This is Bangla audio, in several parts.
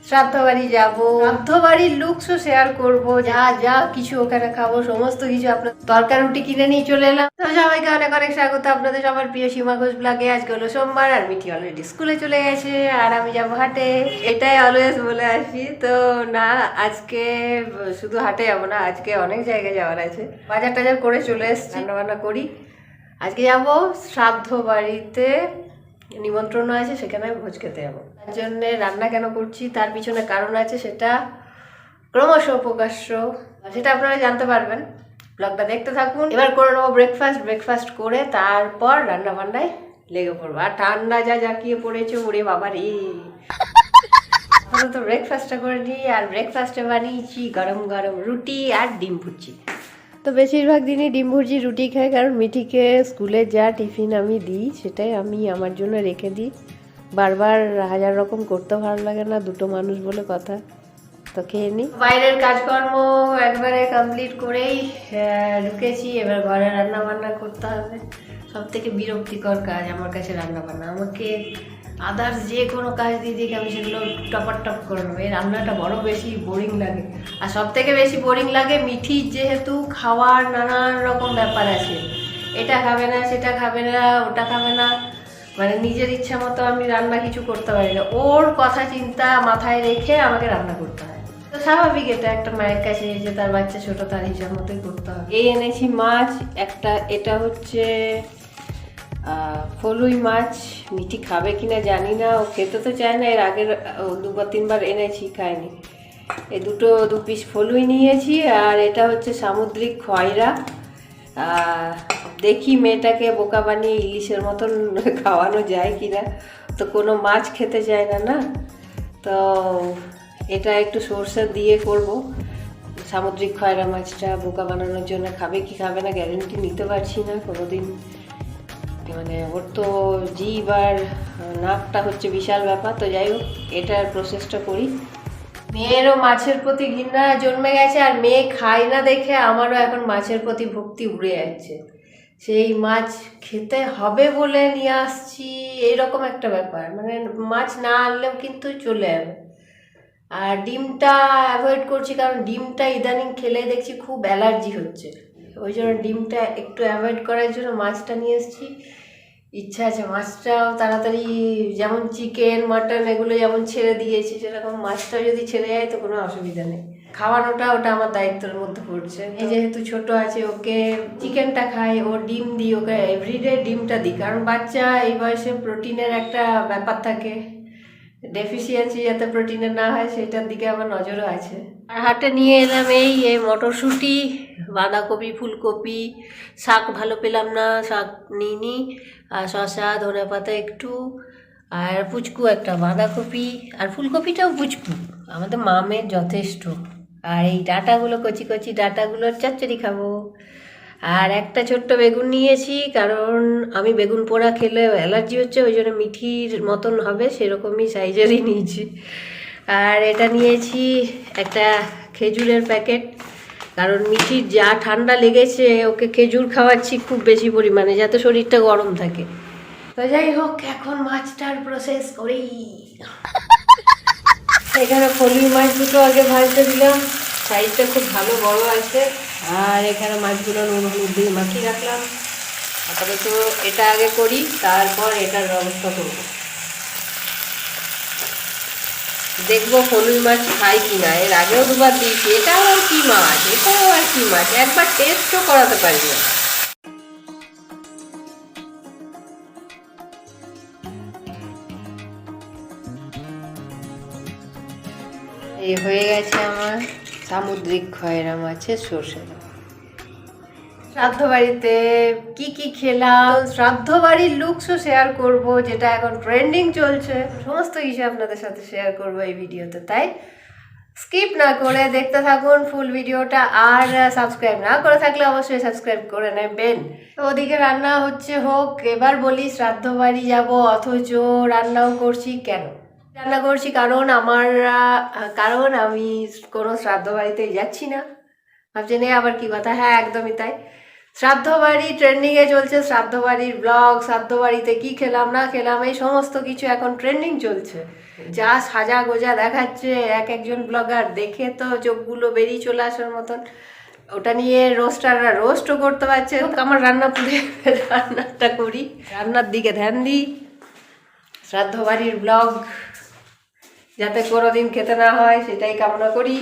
শ্রাদ্ধ বাড়ি যাবো, শ্রাদ্ধ বাড়ির লুকসও শেয়ার করবো, যা যা কিছু ওখানে খাবো সমস্ত কিছু। আপনার তরকারি রুটি কিনে নিয়ে চলে এলাম। তো সবাইকে অনেক অনেক স্বাগত আপনাদের সবার প্রিয় সীমা ঘোষ ব্লগে। আজকে হলো সোমবার আর মিঠি অলরেডি স্কুলে চলে গেছে আর আমি যাবো হাটে। এটাই অলওয়েজ বলে আসি, তো না আজকে শুধু হাটে যাবো না, আজকে অনেক জায়গায় যাওয়ার আছে। বাজার টাজার করে চলে এসেছি, রান্না বান্না করি। আজকে যাবো শ্রাদ্ধ বাড়িতে, নিমন্ত্রণ আছে, সেখানে ভোজ খেতে যাবো। তার জন্যে রান্না কেন করছি তার পিছনে কারণ আছে, সেটা ক্রমশ প্রকাশ্য, সেটা আপনারা জানতে পারবেন। ব্লগটা দেখতে থাকুন। এবার করে নেবো ব্রেকফাস্ট করে তারপর রান্না বান্নায় লেগে পড়বো। আর ঠান্ডা যা জাকিয়ে পড়েছে, ওরে বাবা রে। তো ব্রেকফাস্টটা করে নিই, আর ব্রেকফাস্টে বানিয়েছি গরম গরম রুটি আর ডিম ভুজি। তো বেশিরভাগ দিনই ডিম ভুজি রুটি খাই, কারণ মিঠিকে স্কুলে যা টিফিন আমি দিই সেটাই আমি আমার জন্য রেখে দিই। বারবার হাজার রকম করতে ভালো লাগে না, দুটো মানুষ বলে কথা, তো খেয়ে নিই। বাইরের কাজকর্ম একবারে কমপ্লিট করেই ঢুকেছি। এবার ঘরে রান্না বান্না করতে হবে। সব থেকে বিরক্তিকর কাজ আমার কাছে রান্না বান্না। আমাকে আদার্স যে কোনো কাজ দিয়ে দিকে আমি সেগুলো টপ করে নেবো। এই রান্নাটা বড় বেশি বোরিং লাগে। আর সব থেকে বেশি বোরিং লাগে মিঠির, যেহেতু খাওয়ার নানান রকম ব্যাপার আছে, এটা খাবে না, সেটা খাবে না, ওটা খাবে না, মানে নিজের ইচ্ছা মতো আমি রান্না কিছু করতে পারি না। ওর কথা চিন্তা মাথায় রেখে আমাকে রান্না করতে হয়। তো স্বাভাবিক, এটা একটা মায়ের কাছে যে তার বাচ্চা ছোট, তার হিসাব মতোই করতে হবে। এই এনেছি মাছ একটা, এটা হচ্ছে ফলুই মাছ। মিঠি খাবে কিনা জানি না, ও খেতে তো চায় না। এর আগের দুবার তিনবার এনেছি, খায়নি। এই দু পিস ফলুই নিয়েছি। আর এটা হচ্ছে সামুদ্রিক খয়রা। দেখি মেয়েটাকে বোকা বানিয়ে ইলিশের মতন খাওয়ানো যায় কিনা। তো কোনো মাছ খেতে চায় না, না তো এটা একটু সরষে দিয়ে করব। সামুদ্রিক খয়রা মাছটা বোকা বানানোর জন্য, খাবে কি খাবে না গ্যারেন্টি নিতে পারছি না কোনোদিন। মানে ওর তো জিভ আর নাকটা হচ্ছে বিশাল ব্যাপার। তো যাই হোক, এটার প্রসেসটা করি। মেয়েরও মাছের প্রতি ঘৃণা জন্মে গেছে, আর মেয়ে খায় না দেখে আমারও এখন মাছের প্রতি ভক্তি উড়ে যাচ্ছে। সেই মাছ খেতে হবে বলে নিয়ে আসছি, এইরকম একটা ব্যাপার। মানে মাছ না আনলেও কিন্তু চলে যাবে। আর ডিমটা অ্যাভয়েড করছি, কারণ ডিমটা ইদানিং খেলে দেখছি খুব অ্যালার্জি হচ্ছে। ওই জন্য ডিমটা একটু অ্যাভয়েড করার জন্য মাছটা নিয়ে এসেছি। ইচ্ছা আছে মাছটাও তাড়াতাড়ি, যেমন চিকেন মাটন এগুলো যেমন ছেড়ে দিয়েছি, সেরকম মাছটাও যদি ছেড়ে যায় তো কোনো অসুবিধা নেই। খাওয়ানোটা ওটা আমার দায়িত্বের মধ্যে পড়ছে। এই যেহেতু ছোট আছে, ওকে চিকেনটা খাই, ও ডিম দিই, ওকে এভরিডে ডিমটা দিই। কারণ বাচ্চা এই বয়সে প্রোটিনের একটা ব্যাপার থাকে, ডেফিসিয়েন্সি যাতে প্রোটিনের না হয় সেটার দিকে আমার নজরও আছে। আর হাটে নিয়ে এলাম এই মটরশুঁটি, বাঁধাকপি, ফুলকপি, শাক ভালো পেলাম না, শাক নিইনি। আর শসা, ধনেপাতা একটু, আর পুচকু একটা বাঁধাকপি, আর ফুলকপিটাও পুচকু, আমাদের মামের যথেষ্ট। আর এই ডাঁটাগুলো, কচি কচি ডাঁটাগুলোর চচ্চড়ি খাবো। আর একটা ছোট্ট বেগুন নিয়েছি, কারণ আমি বেগুন পোড়া খেলে অ্যালার্জি হচ্ছে, ওই জন্য মিঠির মতন হবে সেরকমই সাইজেরই নিয়েছি। আর এটা নিয়েছি একটা খেজুরের প্যাকেট, কারণ মিঠির যা ঠান্ডা লেগেছে, ওকে খেজুর খাওয়াচ্ছি খুব বেশি পরিমাণে, যাতে শরীরটা গরম থাকে। তো যাই হোক, এখন মাছটার প্রসেস করি। এখানে ফলুই মাছ দুটো আগে ভাজতে দিলাম, সাইজটা খুব ভালো বড় আছে। আর এখানে মাছগুলো নুন হলুদ দিয়ে মাখিয়ে রাখলাম। আপাতত এটা আগে করি, তারপর এটার ব্যবস্থা করবো। দেখবো ফলুই মাছ খাই কিনা। এর আগেও দুবার দিয়েছি। এটাও আর কি মাছ, এটাও আর কি মাছ, একবার টেস্টও করাতে পারি না। এই হয়ে গেছে আমার সামুদ্রিক খয়রা মাছের সর্ষে। শ্রাদ্ধ বাড়িতে কি কি খেলাম, শ্রাদ্ধ বাড়ির লুকসও শেয়ার করব, যেটা এখন ট্রেন্ডিং চলছে, সমস্ত কিছু আপনাদের সাথে শেয়ার করব এই ভিডিওতে। তাই স্কিপ না করে দেখতে থাকুন ফুল ভিডিওটা। আর সাবস্ক্রাইব না করে থাকলে অবশ্যই সাবস্ক্রাইব করে নেবেন। তো ওদিকে রান্না হচ্ছে হোক। এবার বলি, শ্রাদ্ধ বাড়ি যাব অথচ রান্নাও করছি কেন? রান্না করছি কারণ কারণ আমি কোনো শ্রাদ্ধ বাড়িতে যাচ্ছি না। ভাবছেন এ আবার কি কথা? হ্যাঁ, একদমই তাই। শ্রাদ্ধ বাড়ি ট্রেন্ডিংয়ে চলছে, শ্রাদ্ধ বাড়ির ব্লগ, শ্রাদ্ধ বাড়িতে কী খেলাম না খেলাম এই সমস্ত কিছু এখন ট্রেন্ডিং চলছে। যা সাজা গোজা দেখাচ্ছে এক একজন ব্লগার, দেখে তো চোখগুলো বেরিয়ে চলে আসার মতন। ওটা নিয়ে রোস্টাররা রোস্টও করতে পারছে। আমার রান্না পুড়ে রান্নাটা করি, রান্নার দিকে ধ্যান দিই। শ্রাদ্ধ বাড়ির ব্লগ যাতে কোনোদিন খেতে না হয় সেটাই কামনা করি।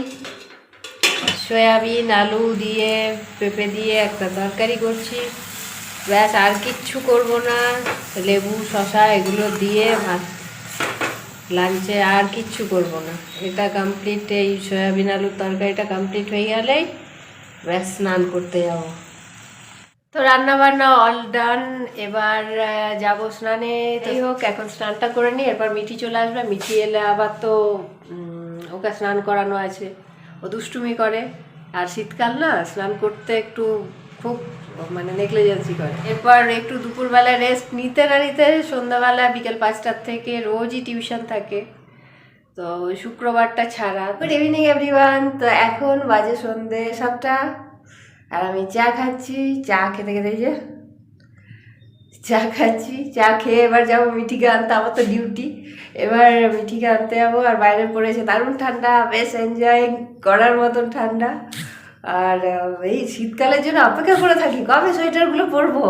সয়াবিন আলু দিয়ে পেঁপে দিয়ে একটা তরকারি করছি, ব্যাস আর কিচ্ছু করব না। লেবু শশা এগুলো দিয়ে ভাত, লাঞ্চে আর কিচ্ছু করব না। এটা কমপ্লিট, এই সয়াবিন আলুর তরকারিটা কমপ্লিট হয়ে গেলেই ব্যাস স্নান করতে যাব। তো রান্না বান্না অল ডান, এবার যাব স্নানে। তাই হোক, এখন স্নানটা করে নিই, এরপর মিঠি চলে আসবে। মিঠি এলে আবার তো ওকে স্নান করানো আছে, ও দুষ্টুমি করে। আর শীতকাল না, স্নান করতে একটু খুব মানে নেগলিজেন্সি করে। এরপর একটু দুপুরবেলা রেস্ট নিতে না নিতে সন্ধ্যাবেলা বিকেল 5টার থেকে রোজই টিউশন থাকে, তো শুক্রবারটা ছাড়া। Good evening everyone. তো এখন বাজে সন্ধ্যে 7টা, আর আমি চা খাচ্ছি। চা খেতে খেতে যে চা খাচ্ছি, চা খেয়ে এবার যাবো মিঠিকে আনতে। আমার তো ডিউটি, এবার মিঠিকে আনতে যাবো। আর বাইরে পড়েছে দারুণ ঠান্ডা, বেশ এনজয় করার মতন ঠান্ডা। আর এই শীতকালের জন্য অপেক্ষা করে থাকি কবে সোয়েটারগুলো পরবো।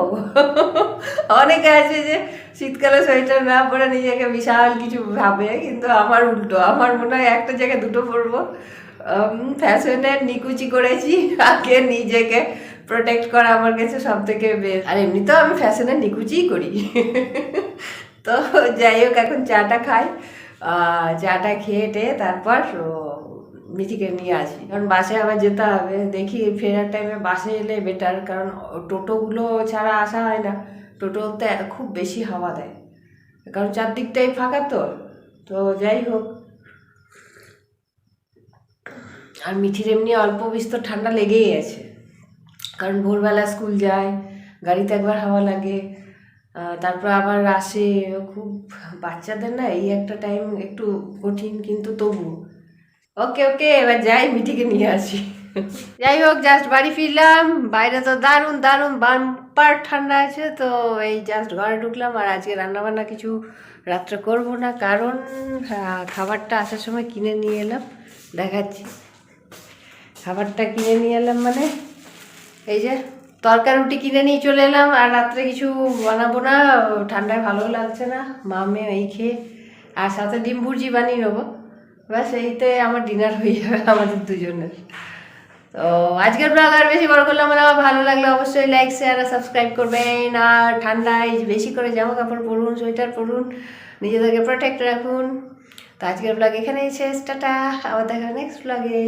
অনেকে আছে যে শীতকালে সোয়েটার না পরে নিজেকে বিশাল কিছু ভাবে, কিন্তু আমার উল্টো, আমার মনে হয় একটা জায়গায় দুটো পরবো। ফ্যাশনের নিকুচি করেছি, আগে নিজেকে প্রোটেক্ট করা আমার কাছে সব থেকে বেস্ট। আর এমনিতেও আমি ফ্যাশনের নিকুচিই করি। তো যাই হোক, এখন চাটা খাই। চাটা খেয়ে টেয়ে তারপর মিঠিকে নিয়ে আসি, কারণ বাসে আবার যেতে হবে। দেখি ফেরার টাইমে বাসে এলে বেটার, কারণ টোটোগুলো ছাড়া আসা হয় না। টোটোতে খুব বেশি হাওয়া দেয়, কারণ চারদিকটাই ফাঁকা। তো যাই হোক, আর মিঠির এমনি অল্প বিস্তর ঠান্ডা লেগেই আছে, কারণ ভোরবেলা স্কুল যায়, গাড়িতে একবার হাওয়া লাগে, তারপর আবার আসে। খুব বাচ্চাদের না এই একটা টাইম একটু কঠিন, কিন্তু তবু ওকে ওকে, এবার যাই মিঠিকে নিয়ে আসি। যাই হোক, জাস্ট বাড়ি ফিরলাম। বাইরে তো দারুণ দারুণ বাম্পার ঠান্ডা আছে। তো এই জাস্ট ঘরে ঢুকলাম। আর আজকে রান্নাবান্না কিছু রাত্রে করব না, কারণ খাবারটা আসার সময় কিনে নিয়ে এলাম, দেখাচ্ছি। খাবারটা কিনে নিয়ে এলাম মানে এই যে তরকারি রুটি কিনে নিয়ে চলে এলাম। আর রাত্রে কিছু বানাবো না, ঠান্ডায় ভালো লাগছে না, মামে এই খেয়ে। আর সাথে ডিম ভুর্জি বানিয়ে নেবো, ব্যাস এইতে আমার ডিনার হয়ে যাবে আমাদের দুজনের। তো আজকের ব্লগ আর বেশি বড় করলাম না। আমার ভালো লাগলে অবশ্যই লাইক শেয়ার আর সাবস্ক্রাইব করবেন। আর ঠান্ডায় বেশি করে জামা কাপড় পরুন, সোয়েটার পরুন, নিজেদেরকে প্রোটেক্ট রাখুন। তো আজকের ব্লগ এখানেই শেষ, টাটা, আবার দেখা নেক্সট ব্লগে।